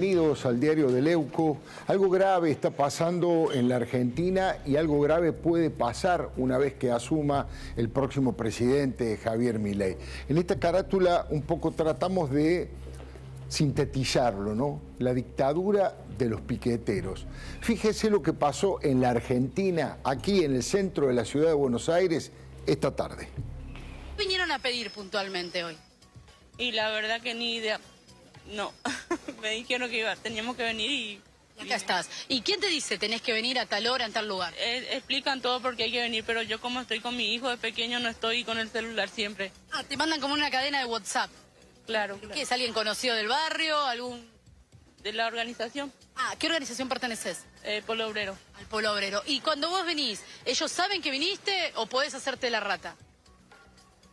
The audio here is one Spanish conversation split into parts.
Bienvenidos al diario de Leuco. Algo grave está pasando en la Argentina y algo grave puede pasar una vez que asuma el próximo presidente Javier Milei. En esta carátula un poco tratamos de sintetizarlo, ¿no? La dictadura de los piqueteros. Fíjese lo que pasó en la Argentina, aquí en el centro de la ciudad de Buenos Aires, esta tarde. ¿Qué vinieron a pedir puntualmente hoy? Y la verdad que ni idea. No, me dijeron que teníamos que venir y acá estás. ¿Y quién te dice tenés que venir a tal hora, en tal lugar? explican todo porque hay que venir, pero yo como estoy con mi hijo de pequeño no estoy con el celular siempre. Ah, te mandan como una cadena de WhatsApp. Claro. ¿Qué es alguien conocido del barrio? ¿Algún...? De la organización. Ah, ¿qué organización perteneces? Polo Obrero. Al Polo Obrero. ¿Y cuando vos venís, ellos saben que viniste o podés hacerte la rata?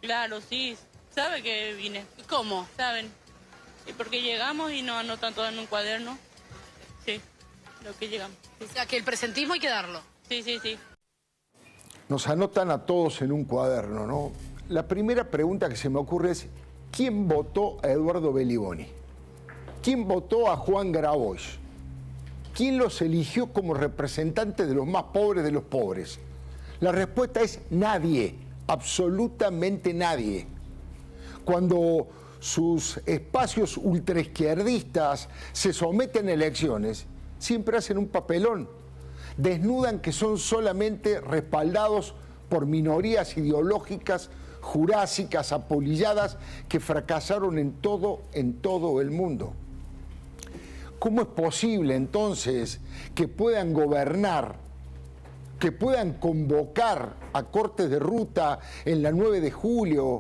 Claro, sí, sabe que vine. ¿Y cómo? Saben. Y porque llegamos y nos anotan todo en un cuaderno. Sí, lo que llegamos. Sí. O sea, que el presentismo hay que darlo. Sí, sí, sí. Nos anotan a todos en un cuaderno, ¿no? La primera pregunta que se me ocurre es, ¿quién votó a Eduardo Beliboni? ¿Quién votó a Juan Grabois? ¿Quién los eligió como representantes de los más pobres de los pobres? La respuesta es nadie, absolutamente nadie. Cuando sus espacios ultraizquierdistas se someten a elecciones, siempre hacen un papelón. Desnudan que son solamente respaldados por minorías ideológicas jurásicas, apolilladas, que fracasaron en todo el mundo. ¿Cómo es posible entonces que puedan gobernar, que puedan convocar a cortes de ruta en la 9 de julio,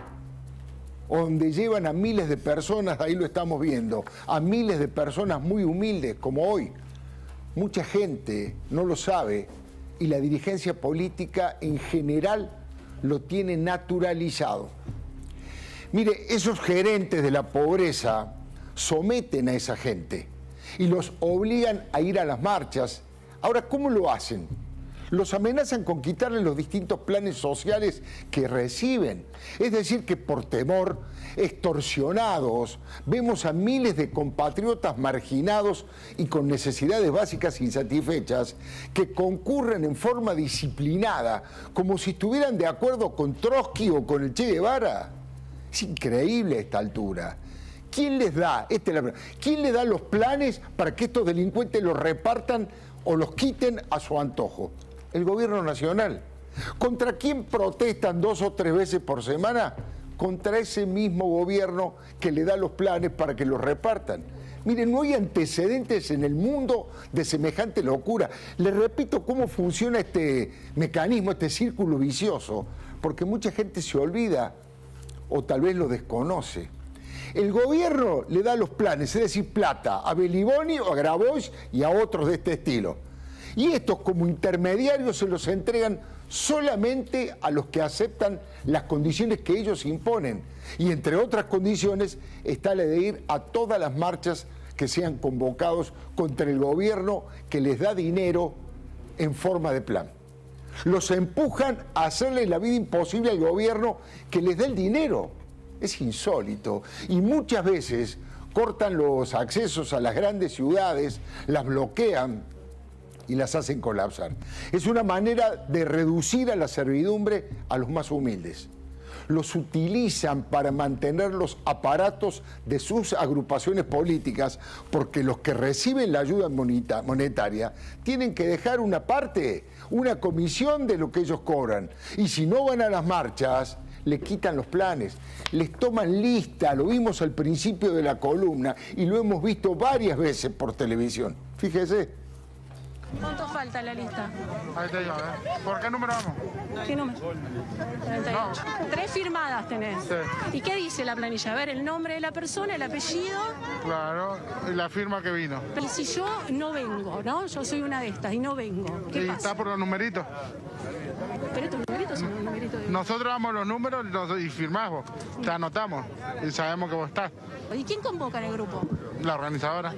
donde llevan a miles de personas, ahí lo estamos viendo, a miles de personas muy humildes como hoy? Mucha gente no lo sabe y la dirigencia política en general lo tiene naturalizado. Mire, esos gerentes de la pobreza someten a esa gente y los obligan a ir a las marchas. Ahora, ¿cómo lo hacen? Los amenazan con quitarles los distintos planes sociales que reciben. Es decir, que por temor, extorsionados, vemos a miles de compatriotas marginados y con necesidades básicas insatisfechas que concurren en forma disciplinada, como si estuvieran de acuerdo con Trotsky o con el Che Guevara. Es increíble a esta altura. ¿Quién les da? ¿Quién les da los planes para que estos delincuentes los repartan o los quiten a su antojo? El gobierno nacional. ¿Contra quién protestan 2 o 3 veces por semana? Contra ese mismo gobierno que le da los planes para que los repartan. Miren, no hay antecedentes en el mundo de semejante locura. Les repito cómo funciona este mecanismo, este círculo vicioso, porque mucha gente se olvida o tal vez lo desconoce. El gobierno le da los planes, es decir, plata, a Beliboni o a Grabois y a otros de este estilo. Y estos, como intermediarios, se los entregan solamente a los que aceptan las condiciones que ellos imponen. Y entre otras condiciones está la de ir a todas las marchas que sean convocados contra el gobierno que les da dinero en forma de plan. Los empujan a hacerle la vida imposible al gobierno que les da el dinero. Es insólito. Y muchas veces cortan los accesos a las grandes ciudades, las bloquean y las hacen colapsar. Es una manera de reducir a la servidumbre a los más humildes. Los utilizan para mantener los aparatos de sus agrupaciones políticas, porque los que reciben la ayuda monetaria tienen que dejar una parte, una comisión de lo que ellos cobran. Y si no van a las marchas, le quitan los planes, les toman lista, lo vimos al principio de la columna y lo hemos visto varias veces por televisión. Fíjese. ¿Cuánto falta en la lista? Ahí te digo, a ver. ¿Por qué número vamos? ¿Qué número? 38. 3 firmadas tenés. Sí. ¿Y qué dice la planilla? A ver, el nombre de la persona, el apellido. Claro, y la firma que vino. Y si yo no vengo, ¿no? Yo soy una de estas y no vengo. ¿Qué Y pasa? está por los numeritos. Pero estos numeritos son los numeritos de... Nosotros damos los números y firmamos, te anotamos y sabemos que vos estás. ¿Y quién convoca en el grupo? La organizadora.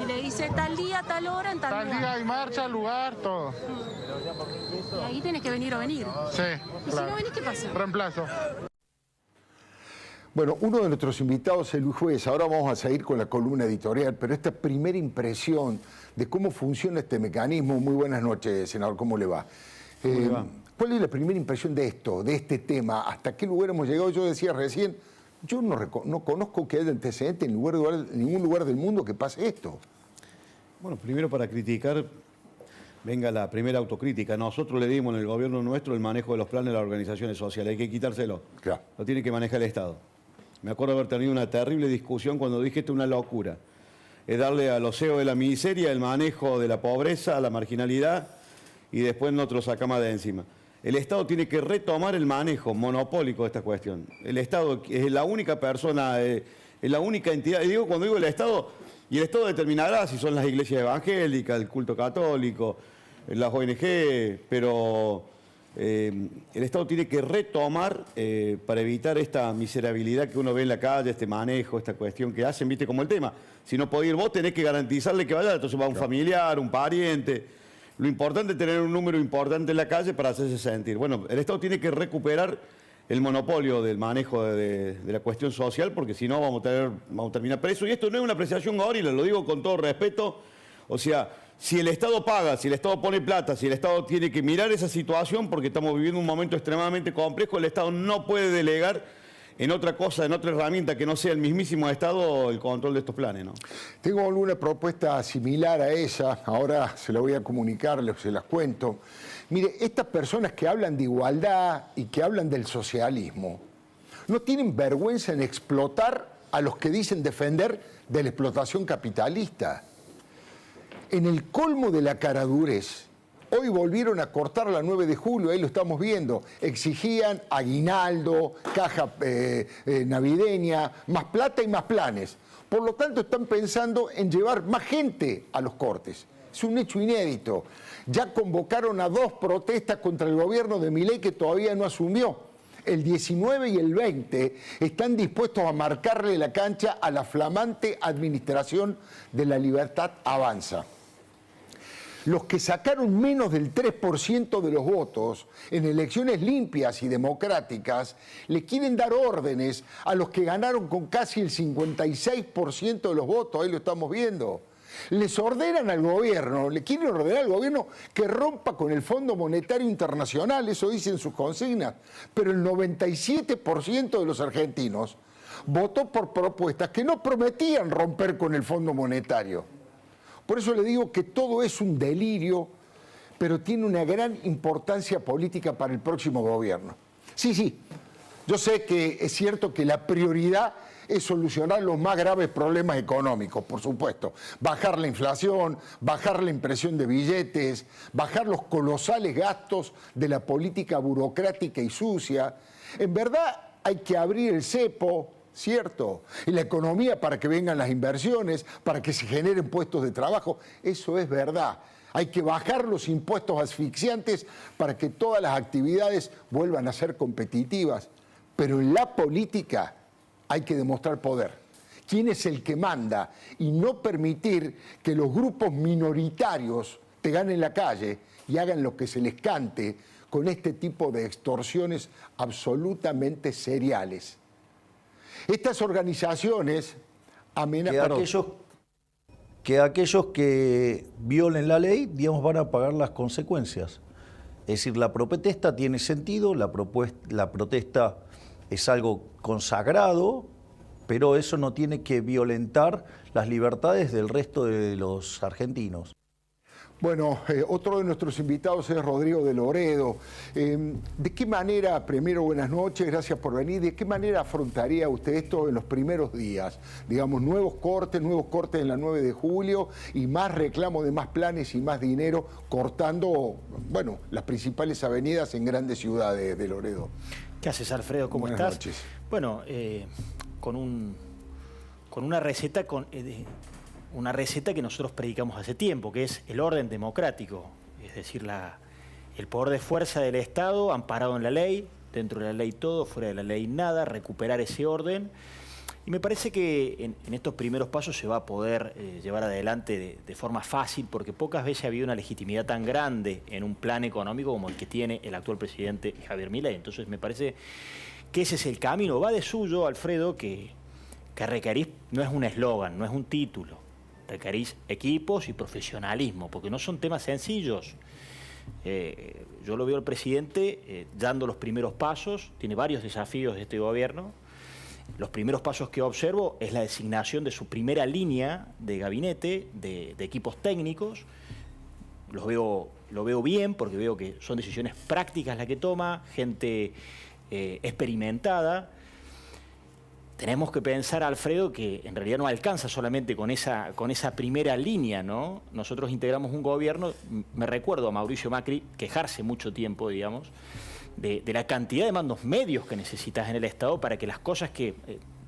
Y le dice tal día, tal hora, en tal Tal lugar. día hay marcha, lugar, todo. Y ahí tenés que venir o venir. Sí, ¿Y claro. si no venís, qué pasa? Reemplazo. Bueno, uno de nuestros invitados es el juez. Ahora vamos a seguir con la columna editorial, pero esta primera impresión de cómo funciona este mecanismo. Muy buenas noches, senador, ¿cómo le va? ¿Cómo le va? ¿Cuál es la primera impresión de esto, de este tema? ¿Hasta qué lugar hemos llegado? Yo decía recién, yo no conozco que haya antecedente en ningún lugar del mundo que pase esto. Bueno, primero para criticar, venga la primera autocrítica. Nosotros le dimos en el gobierno nuestro el manejo de los planes de las organizaciones sociales. Hay que quitárselo. Claro. Lo tiene que manejar el Estado. Me acuerdo haber tenido una terrible discusión cuando dije esto es una locura. Es darle a los CEOs de la miseria el manejo de la pobreza, la marginalidad, y después nosotros sacamos de encima. El Estado tiene que retomar el manejo monopólico de esta cuestión. El Estado es la única persona, es la única entidad. Y cuando digo el Estado, y el Estado determinará si son las iglesias evangélicas, el culto católico, las ONG, pero el Estado tiene que retomar para evitar esta miserabilidad que uno ve en la calle, este manejo, esta cuestión que hacen, viste, como el tema. Si no podés ir vos, tenés que garantizarle que vaya, entonces va un familiar, un pariente. Lo importante es tener un número importante en la calle para hacerse sentir. Bueno, el Estado tiene que recuperar el monopolio del manejo de la cuestión social, porque si no vamos a terminar presos. Y esto no es una apreciación gorila, lo digo con todo respeto. O sea, si el Estado paga, si el Estado pone plata, si el Estado tiene que mirar esa situación, porque estamos viviendo un momento extremadamente complejo, el Estado no puede delegar en otra cosa, en otra herramienta que no sea el mismísimo Estado el control de estos planes, ¿no? Tengo alguna propuesta similar a esa, ahora se la voy a comunicar, se las cuento. Mire, estas personas que hablan de igualdad y que hablan del socialismo, no tienen vergüenza en explotar a los que dicen defender de la explotación capitalista. En el colmo de la caradurez, hoy volvieron a cortar la 9 de julio, ahí lo estamos viendo. Exigían aguinaldo, caja navideña, más plata y más planes. Por lo tanto, están pensando en llevar más gente a los cortes. Es un hecho inédito. Ya convocaron a 2 protestas contra el gobierno de Milei que todavía no asumió. El 19 y el 20 están dispuestos a marcarle la cancha a la flamante administración de La Libertad Avanza. Los que sacaron menos del 3% de los votos en elecciones limpias y democráticas le quieren dar órdenes a los que ganaron con casi el 56% de los votos, ahí lo estamos viendo. Les ordenan al gobierno, le quieren ordenar al gobierno que rompa con el Fondo Monetario Internacional, eso dicen sus consignas, pero el 97% de los argentinos votó por propuestas que no prometían romper con el Fondo Monetario. Por eso le digo que todo es un delirio, pero tiene una gran importancia política para el próximo gobierno. Sí, yo sé que es cierto que la prioridad es solucionar los más graves problemas económicos, por supuesto. Bajar la inflación, bajar la impresión de billetes, bajar los colosales gastos de la política burocrática y sucia. En verdad hay que abrir el cepo, ¿cierto? Y la economía para que vengan las inversiones, para que se generen puestos de trabajo. Eso es verdad. Hay que bajar los impuestos asfixiantes para que todas las actividades vuelvan a ser competitivas. Pero en la política hay que demostrar poder. ¿Quién es el que manda? Y no permitir que los grupos minoritarios te ganen la calle y hagan lo que se les cante con este tipo de extorsiones absolutamente seriales. Estas organizaciones amenazan... Que aquellos que violen la ley, digamos, van a pagar las consecuencias. Es decir, la protesta tiene sentido, la protesta es algo consagrado, pero eso no tiene que violentar las libertades del resto de los argentinos. Bueno, otro de nuestros invitados es Rodrigo de Loredo. ¿De qué manera, primero buenas noches, gracias por venir, de qué manera afrontaría usted esto en los primeros días? Digamos, nuevos cortes en la 9 de julio y más reclamo de más planes y más dinero cortando, bueno, las principales avenidas en grandes ciudades de Loredo. ¿Qué haces, Alfredo? ¿Cómo buenas estás? Noches. Bueno, con una receta una receta que nosotros predicamos hace tiempo, que es el orden democrático, es decir, el poder de fuerza del Estado amparado en la ley, dentro de la ley todo, fuera de la ley nada, recuperar ese orden. Y me parece que en estos primeros pasos se va a poder llevar adelante de forma fácil, porque pocas veces ha habido una legitimidad tan grande en un plan económico como el que tiene el actual presidente Javier Milei. Entonces me parece que ese es el camino. Va de suyo, Alfredo, que requerís, no es un eslogan, no es un título, requerís equipos y profesionalismo, porque no son temas sencillos. Yo lo veo al presidente dando los primeros pasos, tiene varios desafíos de este gobierno. Los primeros pasos que observo es la designación de su primera línea de gabinete, de equipos técnicos. Lo veo bien porque veo que son decisiones prácticas las que toma, gente experimentada. Tenemos que pensar, Alfredo, que en realidad no alcanza solamente con esa primera línea, ¿no? Nosotros integramos un gobierno, me recuerdo a Mauricio Macri quejarse mucho tiempo, digamos, de la cantidad de mandos medios que necesitas en el Estado para que las cosas que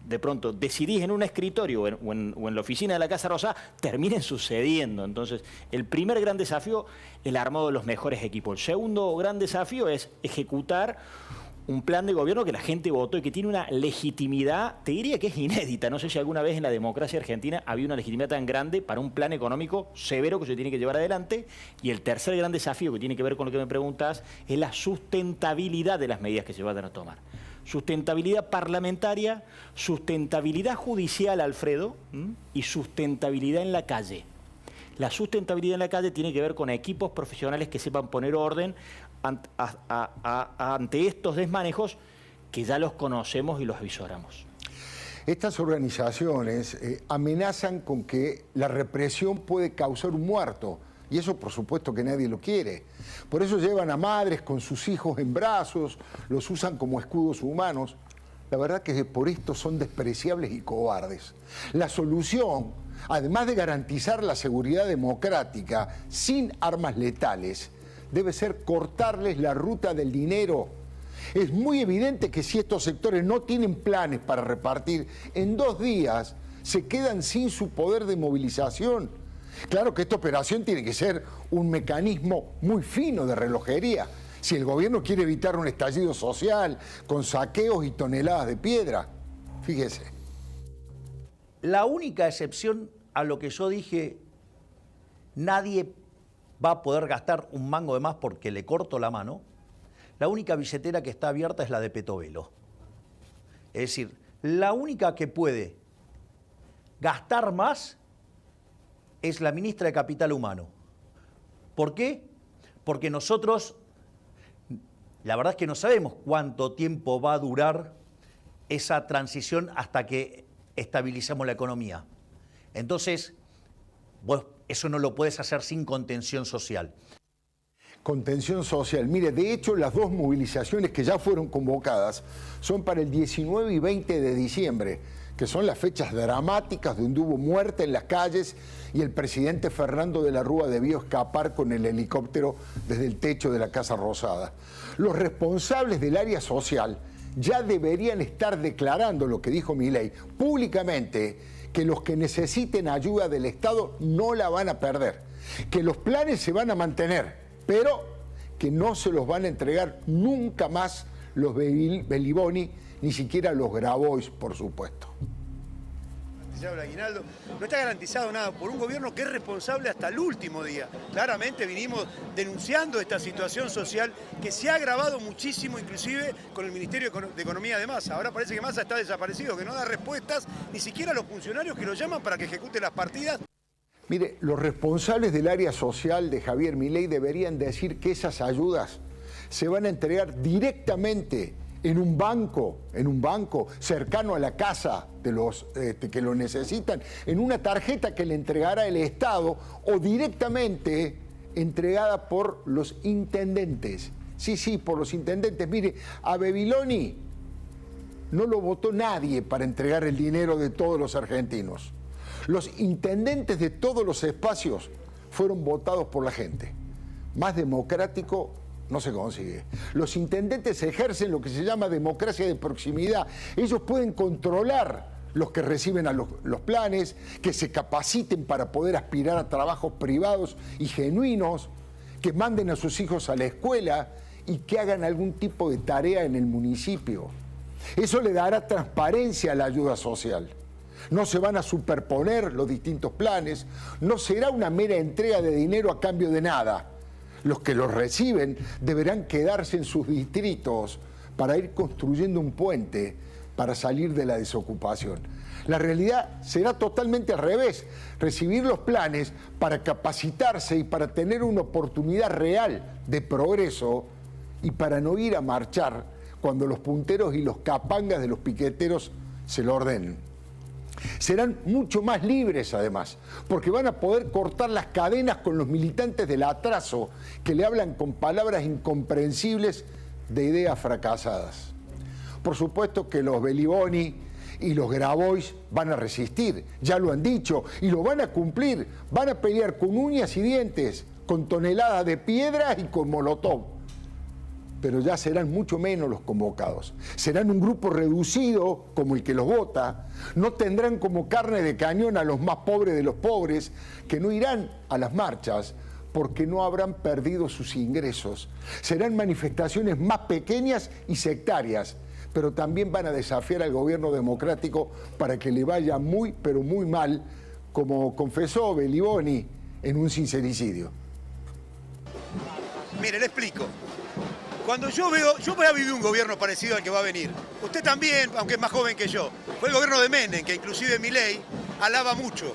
de pronto decidís en un escritorio o en la oficina de la Casa Rosada terminen sucediendo. Entonces, el primer gran desafío es el armado de los mejores equipos. El segundo gran desafío es ejecutar un plan de gobierno que la gente votó y que tiene una legitimidad, te diría que es inédita. No sé si alguna vez en la democracia argentina había una legitimidad tan grande para un plan económico severo que se tiene que llevar adelante. Y el tercer gran desafío, que tiene que ver con lo que me preguntas, es la sustentabilidad de las medidas que se vayan a tomar. Sustentabilidad parlamentaria, sustentabilidad judicial, Alfredo, y sustentabilidad en la calle. La sustentabilidad en la calle tiene que ver con equipos profesionales que sepan poner orden ante estos desmanejos que ya los conocemos y los avisoramos. Estas organizaciones amenazan con que la represión puede causar un muerto, y eso por supuesto que nadie lo quiere. Por eso llevan a madres con sus hijos en brazos, los usan como escudos humanos. La verdad que por esto son despreciables y cobardes. La solución, además de garantizar la seguridad democrática sin armas letales, debe ser cortarles la ruta del dinero. Es muy evidente que si estos sectores no tienen planes para repartir, en 2 días se quedan sin su poder de movilización. Claro que esta operación tiene que ser un mecanismo muy fino de relojería. Si el gobierno quiere evitar un estallido social con saqueos y toneladas de piedra, fíjese. La única excepción a lo que yo dije, nadie va a poder gastar un mango de más porque le corto la mano, la única billetera que está abierta es la de Petovelo. Es decir, la única que puede gastar más es la ministra de Capital Humano. ¿Por qué? Porque nosotros, la verdad es que no sabemos cuánto tiempo va a durar esa transición hasta que estabilicemos la economía. Entonces, vos eso no lo puedes hacer sin contención social. Contención social. Mire, de hecho, las 2 movilizaciones que ya fueron convocadas son para el 19 y 20 de diciembre, que son las fechas dramáticas donde hubo muerte en las calles y el presidente Fernando de la Rúa debió escapar con el helicóptero desde el techo de la Casa Rosada. Los responsables del área social ya deberían estar declarando lo que dijo Milei públicamente, que los que necesiten ayuda del Estado no la van a perder, que los planes se van a mantener, pero que no se los van a entregar nunca más los Beliboni, ni siquiera los Grabois, por supuesto. El aguinaldo, no está garantizado nada por un gobierno que es responsable hasta el último día. Claramente vinimos denunciando esta situación social que se ha agravado muchísimo, inclusive con el Ministerio de Economía de Massa. Ahora parece que Massa está desaparecido, que no da respuestas ni siquiera a los funcionarios que lo llaman para que ejecute las partidas. Mire, los responsables del área social de Javier Milei deberían decir que esas ayudas se van a entregar directamente en un banco cercano a la casa de los que lo necesitan, en una tarjeta que le entregará el Estado o directamente entregada por los intendentes. Sí, por los intendentes. Mire, a Babiloni no lo votó nadie para entregar el dinero de todos los argentinos. Los intendentes de todos los espacios fueron votados por la gente. Más democrático no se consigue. Los intendentes ejercen lo que se llama democracia de proximidad. Ellos pueden controlar los que reciben a los planes, que se capaciten para poder aspirar a trabajos privados y genuinos, que manden a sus hijos a la escuela y que hagan algún tipo de tarea en el municipio. Eso le dará transparencia a la ayuda social. No se van a superponer los distintos planes, no será una mera entrega de dinero a cambio de nada. Los que los reciben deberán quedarse en sus distritos para ir construyendo un puente para salir de la desocupación. La realidad será totalmente al revés, recibir los planes para capacitarse y para tener una oportunidad real de progreso y para no ir a marchar cuando los punteros y los capangas de los piqueteros se lo ordenen. Serán mucho más libres además, porque van a poder cortar las cadenas con los militantes del atraso que le hablan con palabras incomprensibles de ideas fracasadas. Por supuesto que los Beliboni y los Grabois van a resistir, ya lo han dicho, y lo van a cumplir. Van a pelear con uñas y dientes, con toneladas de piedras y con molotov. Pero ya serán mucho menos los convocados. Serán un grupo reducido, como el que los vota. No tendrán como carne de cañón a los más pobres de los pobres, que no irán a las marchas porque no habrán perdido sus ingresos. Serán manifestaciones más pequeñas y sectarias, pero también van a desafiar al gobierno democrático para que le vaya muy, pero muy mal, como confesó Beliboni en un sincericidio. Mire, le explico. Cuando yo voy a vivir un gobierno parecido al que va a venir. Usted también, aunque es más joven que yo. Fue el gobierno de Menem, que inclusive Milei alaba mucho.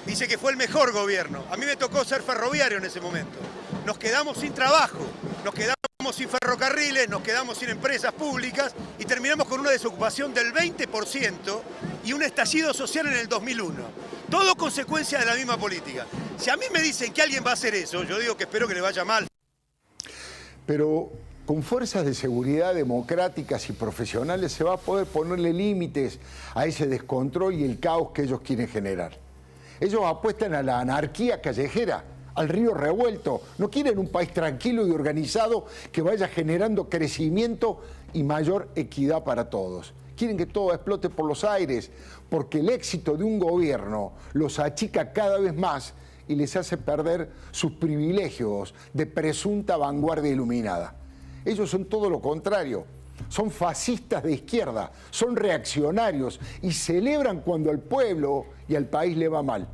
Dice que fue el mejor gobierno. A mí me tocó ser ferroviario en ese momento. Nos quedamos sin trabajo, nos quedamos sin ferrocarriles, nos quedamos sin empresas públicas y terminamos con una desocupación del 20% y un estallido social en el 2001. Todo consecuencia de la misma política. Si a mí me dicen que alguien va a hacer eso, yo digo que espero que le vaya mal. Pero con fuerzas de seguridad democráticas y profesionales se va a poder ponerle límites a ese descontrol y el caos que ellos quieren generar. Ellos apuestan a la anarquía callejera, al río revuelto. No quieren un país tranquilo y organizado que vaya generando crecimiento y mayor equidad para todos. Quieren que todo explote por los aires, porque el éxito de un gobierno los achica cada vez más y les hace perder sus privilegios de presunta vanguardia iluminada. Ellos son todo lo contrario, son fascistas de izquierda, son reaccionarios y celebran cuando al pueblo y al país le va mal.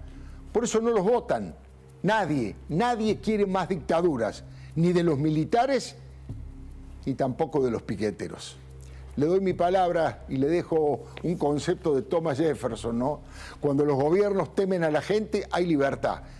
Por eso no los votan. Nadie quiere más dictaduras, ni de los militares, ni tampoco de los piqueteros. Le doy mi palabra y le dejo un concepto de Thomas Jefferson, ¿no? Cuando los gobiernos temen a la gente, hay libertad.